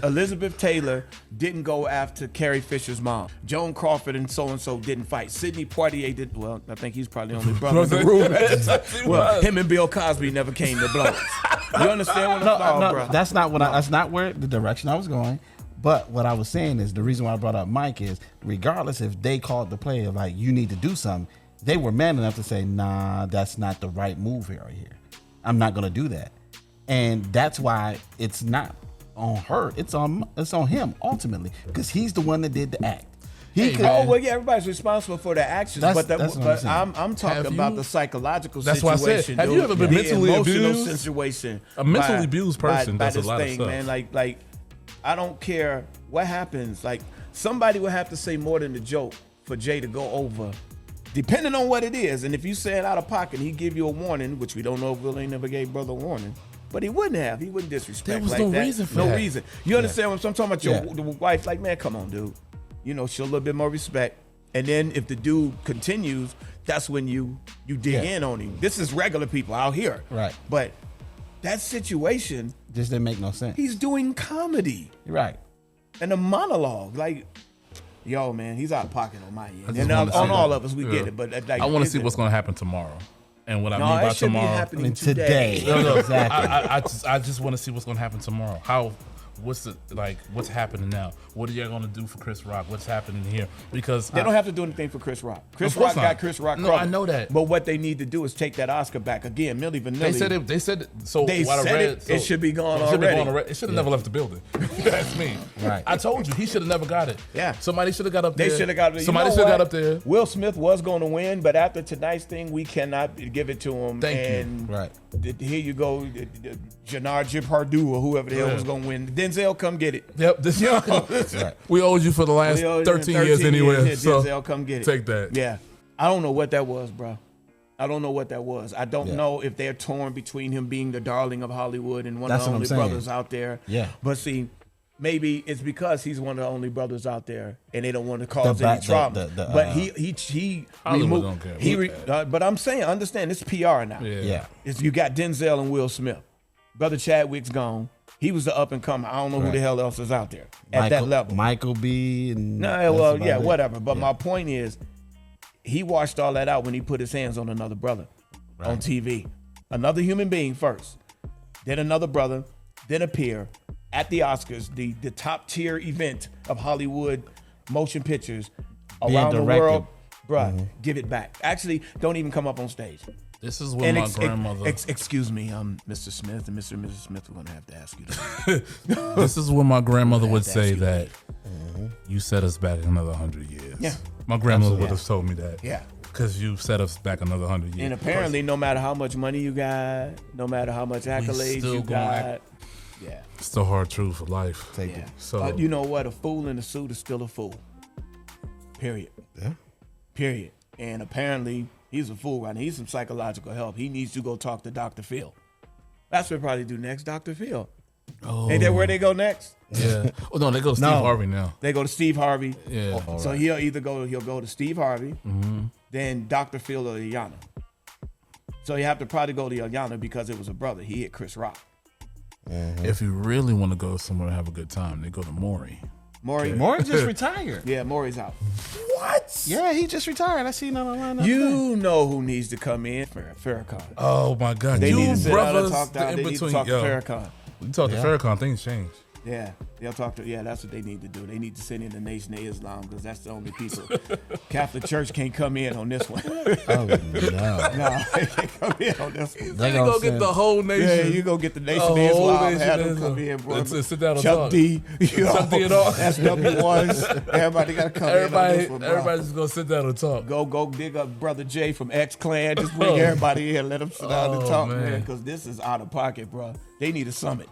Elizabeth Taylor didn't go after Carrie Fisher's mom. Joan Crawford and so didn't fight. Sidney Poitier did. Well, I think he's probably the only brother in the room. Well, him and Bill Cosby never came to blows. You understand what I'm talking No, bro? that's not what. That's not where the direction I was going. But what I was saying is the reason why I brought up Mike is regardless if they called the play of like you need to do something, they were man enough to say, nah, that's not the right move here. Right here, I'm not gonna do that, and that's why it's not on her. It's on him ultimately because he's the one that did the act. He Hey, could. man. Oh well, yeah, everybody's responsible for their actions, That's but what I'm saying. I'm talking Have about you- the psychological That's why I situation. said, have you dude. ever been The mentally emotional abused? situation. A mentally abused person by does a this lot of thing, stuff. man. Like, I don't care what happens. Like, somebody would have to say more than the joke for Jay to go over, depending on what it is. And if you say it out of pocket, he give you a warning, which we don't know if Will ain't never gave brother a warning. But he wouldn't have. He wouldn't disrespect There was like no that. reason for no that. reason. You understand what I'm talking about? Your Yeah. the wife, like, man, come on, dude. You know, show a little bit more respect. And then if the dude continues, that's when you dig in on him. This is regular people out here. Right. But that situation, Just didn't make no sense. he's doing comedy You're right. and a monologue. Like, yo, man, he's out of pocket on my end. just And wanna on see all that. of us, we Yeah. get it. But like, I want to is see it- what's going to happen tomorrow. And what I No, mean by it should be tomorrow. happening Today. No, Exactly. I just want to see what's going to happen tomorrow. What's happening now? What are you going to do for Chris Rock? What's happening here? Because They don't have to do anything for Chris Rock. Chris Of course Rock not. got Chris Rock. No, covered. I know that. But what they need to do is take that Oscar back again. Milli Vanilli. they said so. They what I said read, it, so it should be gone it should be already. gone already. It should have never left the building. That's me. Right. I told you he should have never got it. Yeah. Somebody should have got up They there. should have got it. Somebody should have got up there. Will Smith was going to win, but after tonight's thing, we cannot give it to him. Thank you. and Right. Here you go, Jannard Jepardu or whoever the hell was going to win. Denzel, come get it. Yep. This, Right. We owed you for the last We owe you 13 years anyway. years. So Denzel, come get it. take that. Yeah. I don't know what that was, bro. I don't know what that was. I don't Yeah. know if they're torn between him being the darling of Hollywood and one That's of the what I'm only saying. brothers out there. Yeah. But see, maybe it's because he's one of the only brothers out there, and they don't want to cause The any back- trauma. the, But he Hollywood removed. don't care He about that. but I'm saying, understand, it's PR now. Yeah. Yeah. It's, you got Denzel and Will Smith. Brother Chadwick's gone. He was the up and comer. I don't know who the Right. hell else is out there at that level. Michael B. And No, that's well, about yeah, it. whatever. But Yeah. my point is, he washed all that out when he put his hands on another brother on TV. Another human being first, then another brother, then a peer at the Oscars, the top tier event of Hollywood motion pictures around the directed. world. Bruh, give it back. Actually, don't even come up on stage. This is when my grandmother. Excuse me, Mr. Smith and Mr. and Mrs. Smith, we're gonna have to ask you that. This is when my grandmother would to say ask you that you set us back another 100 years. Yeah. My grandmother would have told me that. Yeah. Because you set us back another 100 years. And apparently, no matter how much money you got, no matter how much accolades still you gonna got, yeah. It's the hard truth of life. Take Yeah. it. So You know what? A fool in a suit is still a fool. Period. Yeah. Period. And apparently, he's a fool right now. He needs some psychological help. He needs to go talk to Dr. Phil. That's what we'll probably do next, Dr. Phil. Oh. Ain't that where they go next? Yeah. Oh no, they go to Steve Harvey now. They go to Steve Harvey. Yeah. So he'll go to Steve Harvey, then Dr. Phil or Iyanla. So you have to probably go to Iyanla because it was a brother. He hit Chris Rock. If you really want to go somewhere and have a good time, they go to Maury. Maury just retired. Yeah, Maury's out. What? Yeah, he just retired. I seen that online. You know who needs to come in? Farrakhan. Oh my God, They you need to sit down and brothers, talk down. the They in need to between, talk to yo. Farrakhan. We talk to Farrakhan, things change. Yeah, they'll talk to. Yeah, that's what they need to do. They need to send in the Nation of Islam because that's the only people. Catholic Church can't come in on this one. Oh no. No, they can't come in on this one. They go get the whole nation. Yeah, you go get the Nation of whole Islam. Nation Have of them come Islam. in, bro. Let's sit down and Chuck talk. D. You know, Chuck D and all. That's number ones. Everybody got to come in on this one, bro. Everybody's just gonna sit down and talk. Go dig up Brother Jay from X Clan. Just bring everybody in. Let them sit down and talk, man. Because this is out of pocket, bro. They need a summit.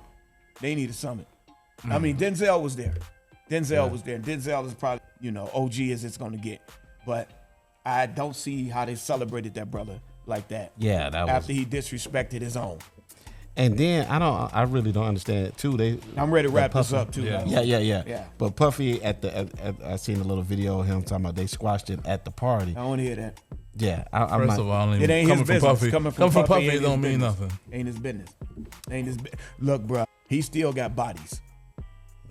I mean, Denzel was there. Denzel was there. Denzel is probably, OG as it's going to get. But I don't see how they celebrated that brother like that. Yeah, that was. After he disrespected his own. And then I really don't understand it too. I'm ready to wrap this up too. Yeah. though. Yeah. But Puffy I seen a little video of him talking about they squashed it at the party. I want to hear that. Yeah, I'm First like, of all, It ain't his coming from business. Puffy. Coming from Puffy, ain't it don't his mean business. nothing. Ain't his business. Look, bro, he still got bodies.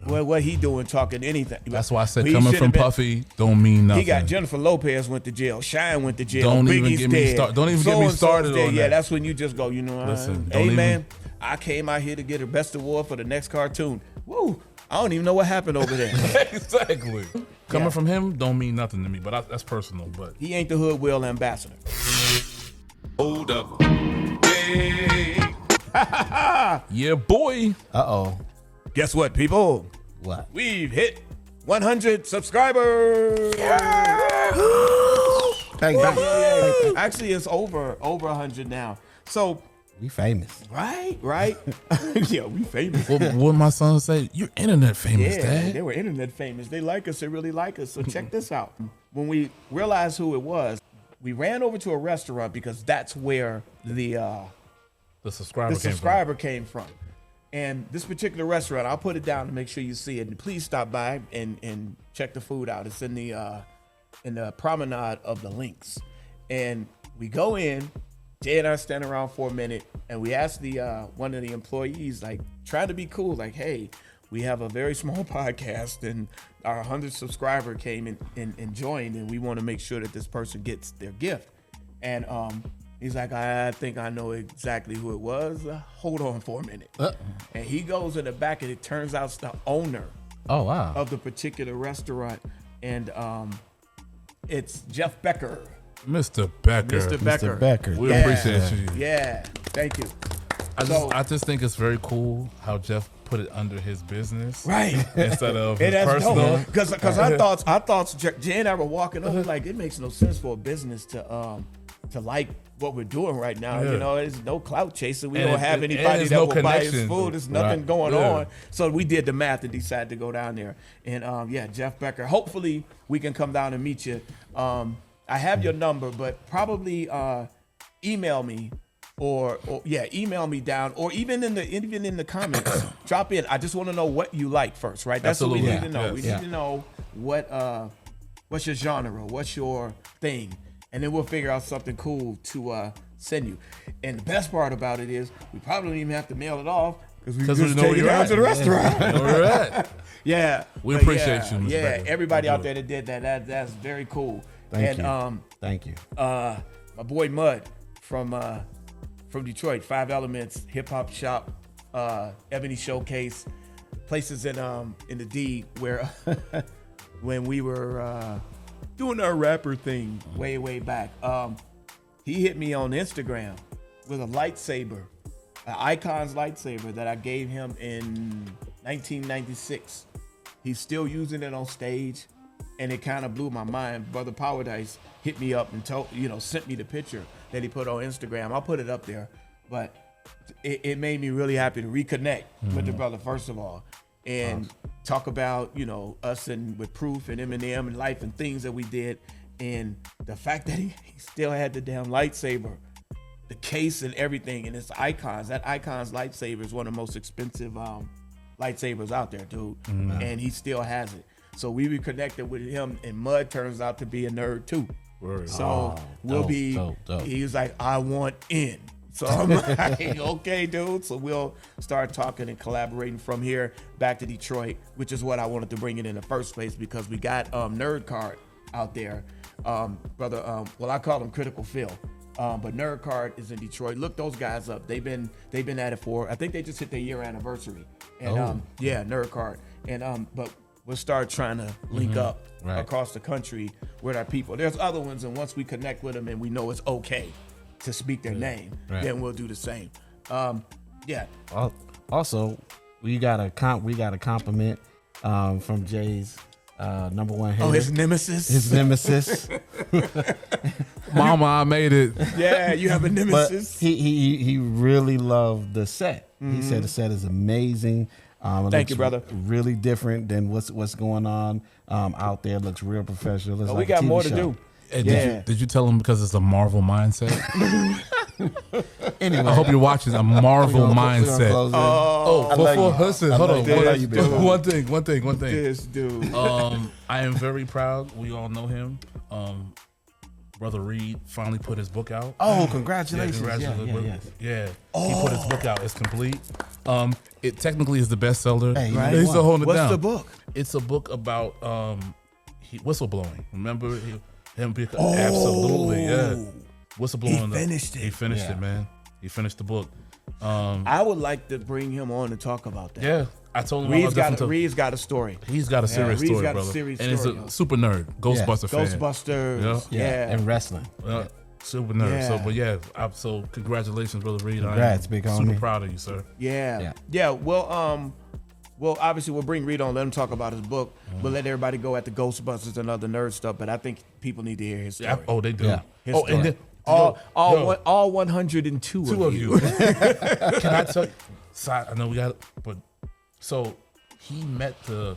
What he doing talking anything? That's why I said He coming should've from been- Puffy don't mean nothing. He got Jennifer Lopez went to jail. Shine went to jail. Don't even Biggie's get me dead. start- don't even get me So-and-so's started dead. on Yeah, that. that's when you just go, Listen, hey don't even- man, I came out here to get a best award for the next cartoon. Woo! I don't even know what happened over there. Exactly. Coming from him don't mean nothing to me, but that's personal. But He ain't the Hood Will ambassador. Hold up. Hey. yeah, boy. uh-oh. Guess what, people? What? We've hit 100 subscribers. Bang, bang. Actually, it's over 100 now. So, We famous. right? Yeah, we famous. What my son say? You're internet famous, Yeah, Dad. they were internet famous. They like us. They really like us. So check this out. When we realized who it was, we ran over to a restaurant because that's where the subscriber came from. And this particular restaurant, I'll put it down to make sure you see it. And please stop by and check the food out. It's in the promenade of the Links. And we go in, Jay and I stand around for a minute, and we ask the one of the employees, like, trying to be cool, like, hey, we have a very small podcast, and our 100th subscriber came and joined, and we want to make sure that this person gets their gift. And he's like, I think I know exactly who it was. Hold on for a minute. And he goes in the back, and it turns out it's the owner Oh, wow. of the particular restaurant, and it's Jeff Becker. Mr. Becker. Mr. Becker. Mr. Becker. We Yeah. appreciate you. Yeah, thank you. I just think it's very cool how Jeff put it under his business, Right. instead of It his has personal. because I thought Jay and I were walking over like it makes no sense for a business to like what we're doing right now. Yeah. There's no clout chasing. We And don't have and anybody there's that no will buy his connection. food. There's nothing Right. going Yeah. on. So we did the math and decided to go down there. And Jeff Becker. Hopefully we can come down and meet you. I have your number, but probably email me. Or email me down, or even in the comments, drop in. I just want to know what you like first, right? That's Absolutely. what we need to know. Yes. We need to know what's your genre, what's your thing, and then we'll figure out something cool to send you. And the best part about it is we probably don't even have to mail it off because we just know take where it you're down at. to the restaurant. Know where you're at. Yeah, We but appreciate you, Mr. Yeah, Becker. everybody We out do. there that did that, that's very cool. Thank and you. Thank you. my boy Mud from Detroit, 5 Elements, hip hop shop, Ebony Showcase, places in the D where when we were doing our rapper thing way back, he hit me on Instagram with a lightsaber, an Icon's lightsaber that I gave him in 1996. He's still using it on stage, and it kind of blew my mind. Brother Power Dice hit me up and sent me the picture that he put on Instagram. I'll put it up there, but it made me really happy to reconnect with the brother first of all, and talk about, you know, us and with Proof and Eminem and life and things that we did. And the fact that he still had the damn lightsaber, the case and everything, and it's Icons. That Icons lightsaber is one of the most expensive lightsabers out there, dude. And he still has it. So we reconnected with him, and Mud turns out to be a nerd too. Word. So we'll dope, be, dope. he was like, I want in. So I'm like, okay, dude. So we'll start talking and collaborating from here back to Detroit, which is what I wanted to bring it in the first place, because we got Nerd Card out there. Brother, well, I call him Critical Phil. But Nerd Card is in Detroit. Look those guys up. They've been at it for, I think they just hit their year anniversary. And yeah, Nerd Card. And but we'll start trying to link up across the country with our people. There's other ones, and once we connect with them and we know it's okay to speak their name, then we'll do the same. Yeah. Also, we got a compliment from Jay's number one hater. Oh, his nemesis. His nemesis. Mama, I made it. Yeah, you have a But nemesis. he really loved the set. He said the set is amazing. It Thank you, looks brother. Really different than what's going on out there. It looks real professional. It's We like got a TV more to show. do. Hey, Yeah. did you tell him because it's a Marvel mindset? Anyway, I hope you're watching a Marvel mindset. Oh, Listen, hold on. love you, baby. One thing. this dude. I am very proud. We all know him. Brother Reed finally put his book out. Oh, congratulations. Yeah. He put his book out. It's complete. It technically is the bestseller. Hey, Right. He's holding it What's down. the book? It's a book about whistleblowing. Remember him? Absolutely, yeah. Whistleblowing. He finished it. He finished it, man. He finished the book. I would like to bring him on to talk about that. Yeah, I told him. Reed's got a story. He's got a serious Reed's story, got a brother. serious and story, he's a super nerd, Ghostbuster fan. Ghostbusters. Yeah. And wrestling. Super nerd. Yeah. So, but yeah, so congratulations, brother Reed. Congrats, I am big super homie. proud of you, sir. Yeah. Well, obviously we'll bring Reed on, let him talk about his book, but let everybody go at the Ghostbusters and other nerd stuff. But I think people need to hear his story. Oh, they do. Yeah. His Oh, story. and then all 102 two of you. Can I tell you? I know we got, but so he met the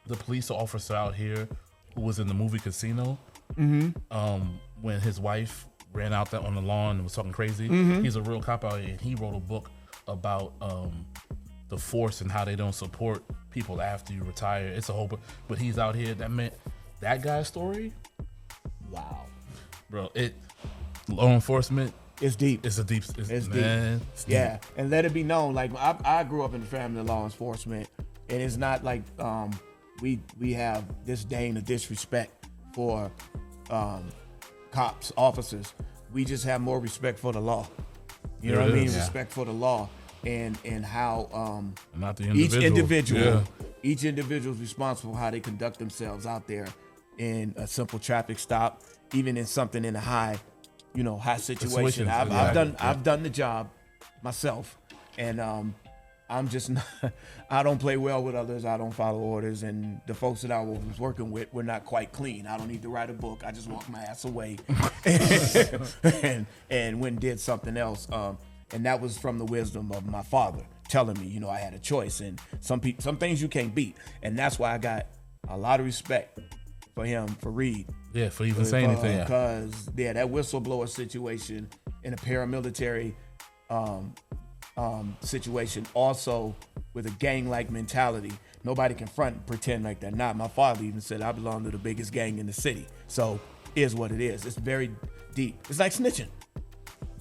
police officer out here who was in the movie Casino. When his wife ran out there on the lawn and was talking crazy. He's a real cop out here, and he wrote a book about the force and how they don't support people after you retire. It's a whole book, but he's out here. That guy's story. Wow, bro. Law enforcement. It's deep. It's a deep. It's man, deep. it's Yeah, and let it be known. Like I grew up in the family of law enforcement, and it's not like we have disdain or disrespect for cops, officers. We just have more respect for the law. You know what I mean? Yeah. Respect for the law and how not the each individual is responsible for how they conduct themselves out there in a simple traffic stop, even in something in a high situation. I've done the job myself, and I'm just not, I don't play well with others. I don't follow orders, and the folks that I was working with were not quite clean. I don't need to write a book. I just walk my ass away and went and did something else. And that was from the wisdom of my father telling me, I had a choice, and some things you can't beat. And that's why I got a lot of respect for him, for Reed. Yeah, for even saying anything. Because that whistleblower situation in a paramilitary situation, also with a gang-like mentality. Nobody can front and pretend like they're not. My father even said, I belong to the biggest gang in the city. So is what it is. It's very deep. It's like snitching,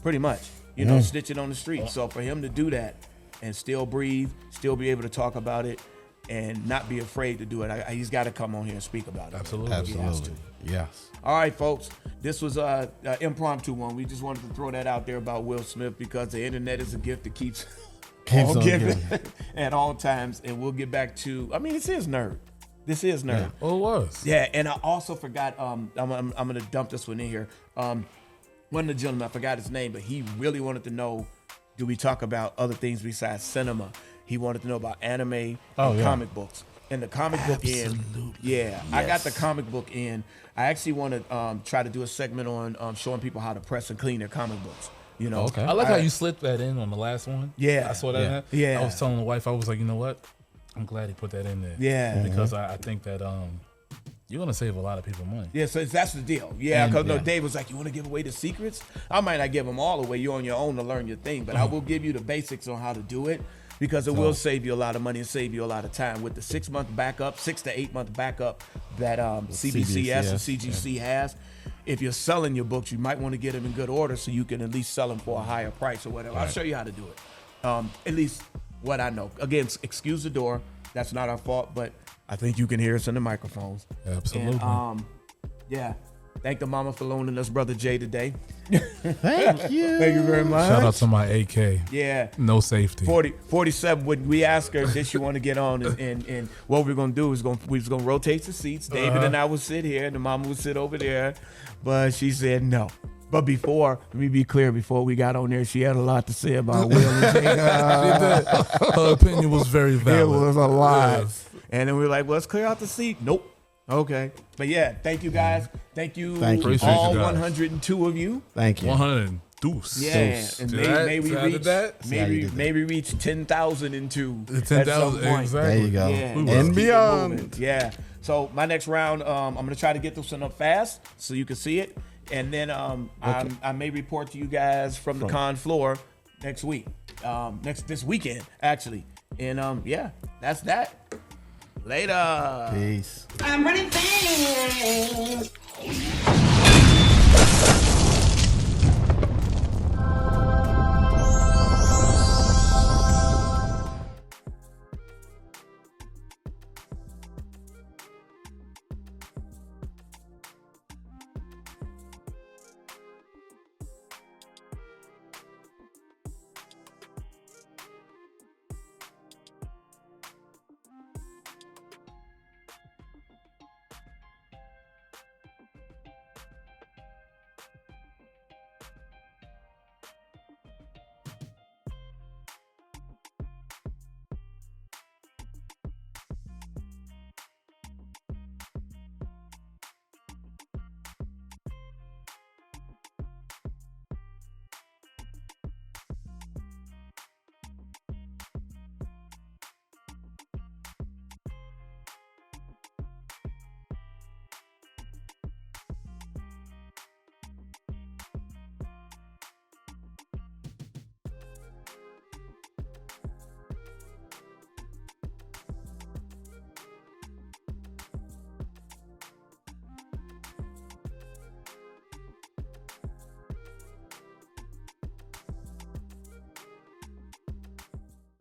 pretty much. Snitching on the street. So for him to do that and still breathe, still be able to talk about it, and not be afraid to do it, he's got to come on here and speak about it. Absolutely. He has to. Yes. All right, folks. This was an impromptu one. We just wanted to throw that out there about Will Smith because the internet is a gift that keeps on giving at all times. And we'll get back to, this is nerd. This is nerd. Yeah. Oh, it was. Yeah, and I also forgot, I'm going to dump this one in here. One of the gentlemen, I forgot his name, but he really wanted to know, do we talk about other things besides cinema? He wanted to know about anime and comic books. And the comic book in, I got the comic book in. I actually want to try to do a segment on showing people how to press and clean their comic books. Okay. I like how you slipped that in on the last one. Yeah. I saw that. Yeah. I was telling the wife, I was like, you know what? I'm glad he put that in there. Yeah. Because I think that you're gonna save a lot of people money. Yeah, so that's the deal. Yeah, because Yeah. Dave was like, you want to give away the secrets? I might not give them all away. You're on your own to learn your thing, but I will give you the basics on how to do it because it will save you a lot of money and save you a lot of time with the 6 to 8 month backup that CBCS and CGC has. If you're selling your books, you might want to get them in good order so you can at least sell them for a higher price or whatever. I'll show you how to do it. At least what I know. Again, excuse the door. That's not our fault, but I think you can hear us in the microphones. Absolutely. And, yeah. Thank the mama for loaning us Brother Jay today. Thank you. Thank you very much. Shout out to my AK. Yeah. No safety. 47, when we asked her, did she want to get on? And what we're going to do is we was going to rotate the seats. David and I would sit here, and the mama would sit over there. But she said no. But let me be clear, before we got on there, she had a lot to say about Will and Jay. Her opinion was very valid. It was a lot. Yes. And then we were like, well, let's clear out the seat. Nope. Okay. But yeah, thank you guys. Thank you, Appreciate all you guys. 102 of you. Thank you. 100 deuce. Yeah, and may we reach that? maybe reach 10,002. 10,000 exactly. There you go. Yeah, And keep it beyond. moving. Yeah. So my next round, I'm gonna try to get this one up fast so you can see it, and then I may report to you guys from the con floor next week, this weekend actually, and yeah, that's that. Later. Peace. I'm running things.